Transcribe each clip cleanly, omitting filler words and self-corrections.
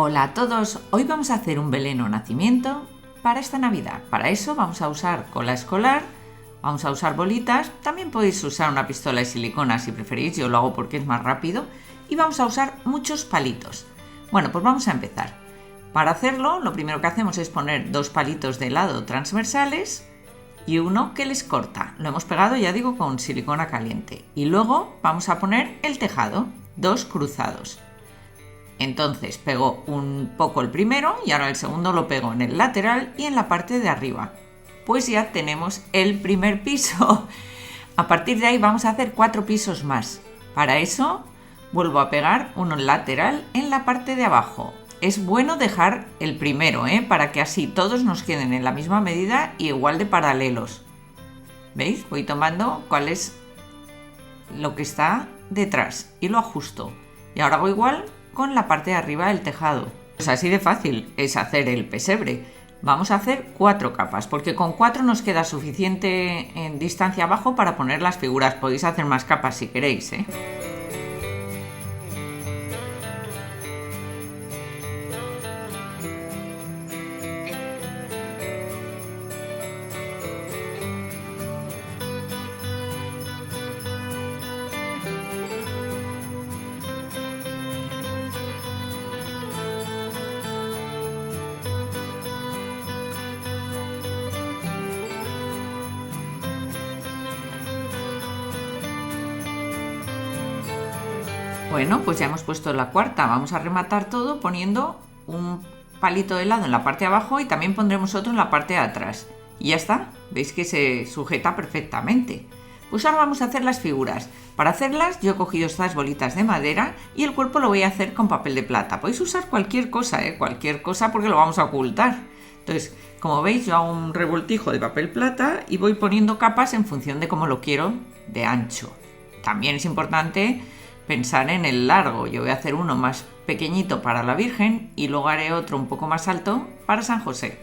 Hola a todos, hoy vamos a hacer un Belén o nacimiento para esta Navidad. Para eso vamos a usar cola escolar, vamos a usar bolitas, también podéis usar una pistola de silicona si preferís, yo lo hago porque es más rápido, y vamos a usar muchos palitos. Bueno, pues vamos a empezar. Para hacerlo, lo primero que hacemos es poner 2 palitos de helado transversales y uno que les corta. Lo hemos pegado, ya digo, con silicona caliente. Y luego vamos a poner el tejado, 2 cruzados. Entonces pego un poco el primero y ahora el segundo lo pego en el lateral y en la parte de arriba. Pues ya tenemos el primer piso. A partir de ahí vamos a hacer 4 pisos más. Para eso vuelvo a pegar uno lateral en la parte de abajo. Es bueno dejar el primero, para que así todos nos queden en la misma medida y igual de paralelos. ¿Veis? Voy tomando cuál es lo que está detrás y lo ajusto. Y ahora hago igual con la parte de arriba del tejado. Pues así de fácil es hacer el pesebre. Vamos a hacer 4 capas, porque con 4 nos queda suficiente en distancia abajo para poner las figuras. Podéis hacer más capas si queréis, Bueno, pues ya hemos puesto la cuarta. Vamos a rematar todo poniendo un palito de helado en la parte de abajo y también pondremos otro en la parte de atrás. Y ya está. Veis que se sujeta perfectamente. Pues ahora vamos a hacer las figuras. Para hacerlas yo he cogido estas bolitas de madera y el cuerpo lo voy a hacer con papel de plata. Podéis usar cualquier cosa, cualquier cosa, porque lo vamos a ocultar. Entonces, como veis, yo hago un revoltijo de papel plata y voy poniendo capas en función de cómo lo quiero de ancho. También es importante pensar en el largo. Yo voy a hacer uno más pequeñito para la Virgen y luego haré otro un poco más alto para San José.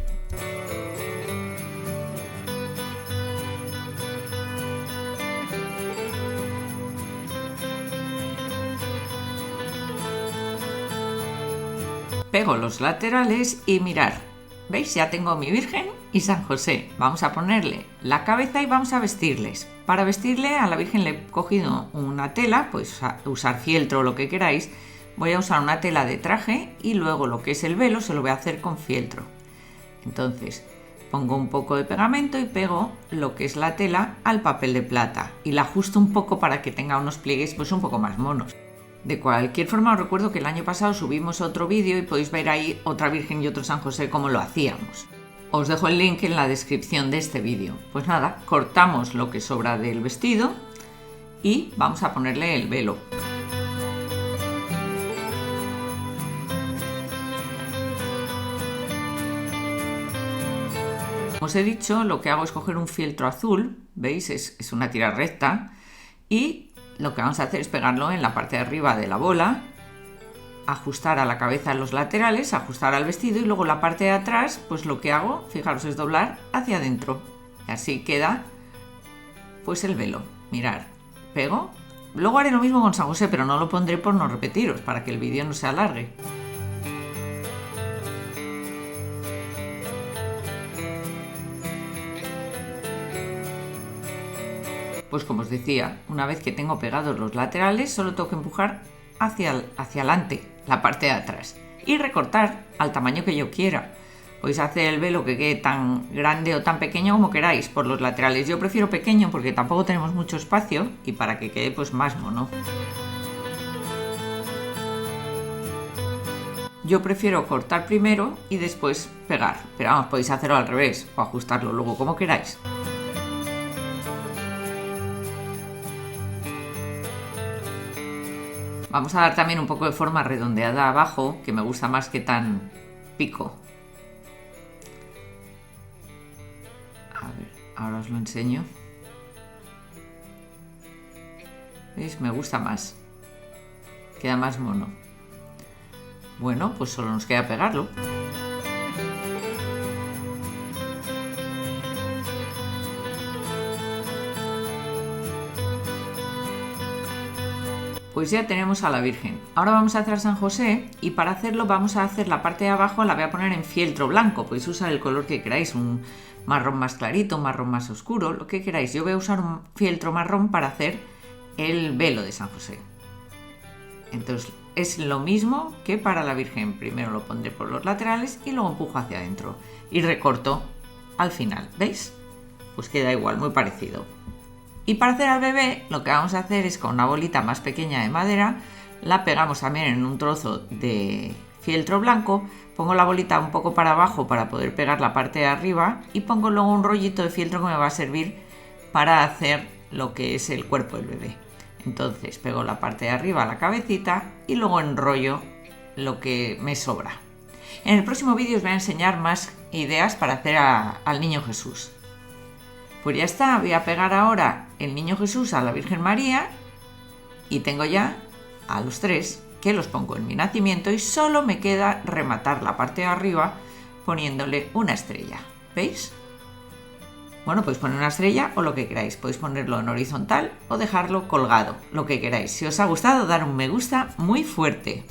Pego los laterales y mirad, ¿veis? Ya tengo mi Virgen y San José. Vamos a ponerle la cabeza y vamos a vestirles. Para vestirle a la Virgen le he cogido una tela, pues usar fieltro o lo que queráis. Voy a usar una tela de traje y luego lo que es el velo se lo voy a hacer con fieltro. Entonces pongo un poco de pegamento y pego lo que es la tela al papel de plata y la ajusto un poco para que tenga unos pliegues pues un poco más monos. De cualquier forma os recuerdo que el año pasado subimos otro vídeo y podéis ver ahí otra Virgen y otro San José cómo lo hacíamos. Os dejo el link en la descripción de este vídeo. Pues nada, cortamos lo que sobra del vestido y vamos a ponerle el velo. Como os he dicho, lo que hago es coger un fieltro azul, ¿veis? Es una tira recta y lo que vamos a hacer es pegarlo en la parte de arriba de la bola, ajustar a la cabeza en los laterales, ajustar al vestido y luego la parte de atrás, pues lo que hago, fijaros, es doblar hacia adentro. Y así queda pues el velo. Mirad, pego. Luego haré lo mismo con San José, pero no lo pondré por no repetiros, para que el vídeo no se alargue. Pues como os decía, una vez que tengo pegados los laterales, solo tengo que empujar hacia adelante, la parte de atrás, y recortar al tamaño que yo quiera. Podéis hacer el velo que quede tan grande o tan pequeño como queráis por los laterales. Yo prefiero pequeño porque tampoco tenemos mucho espacio y para que quede pues más mono. Yo prefiero cortar primero y después pegar, pero vamos, podéis hacerlo al revés o ajustarlo luego como queráis. Vamos a dar también un poco de forma redondeada abajo, que me gusta más que tan pico. A ver, ahora os lo enseño. ¿Veis? Me gusta más. Queda más mono. Bueno, pues solo nos queda pegarlo. Pues ya tenemos a la Virgen. Ahora vamos a hacer a San José y para hacerlo vamos a hacer la parte de abajo, la voy a poner en fieltro blanco. Podéis usar el color que queráis, un marrón más clarito, un marrón más oscuro, lo que queráis. Yo voy a usar un fieltro marrón para hacer el velo de San José. Entonces es lo mismo que para la Virgen. Primero lo pondré por los laterales y luego empujo hacia adentro. Y recorto al final, ¿veis? Pues queda igual, muy parecido. Y para hacer al bebé lo que vamos a hacer es con una bolita más pequeña de madera, la pegamos también en un trozo de fieltro blanco, pongo la bolita un poco para abajo para poder pegar la parte de arriba y pongo luego un rollito de fieltro que me va a servir para hacer lo que es el cuerpo del bebé. Entonces pego la parte de arriba, la cabecita, y luego enrollo lo que me sobra. En el próximo vídeo os voy a enseñar más ideas para hacer al niño Jesús. Pues ya está, voy a pegar ahora el niño Jesús a la Virgen María y tengo ya a los tres que los pongo en mi nacimiento y solo me queda rematar la parte de arriba poniéndole una estrella. ¿Veis? Bueno, podéis poner una estrella o lo que queráis. Podéis ponerlo en horizontal o dejarlo colgado, lo que queráis. Si os ha gustado, dar un me gusta muy fuerte.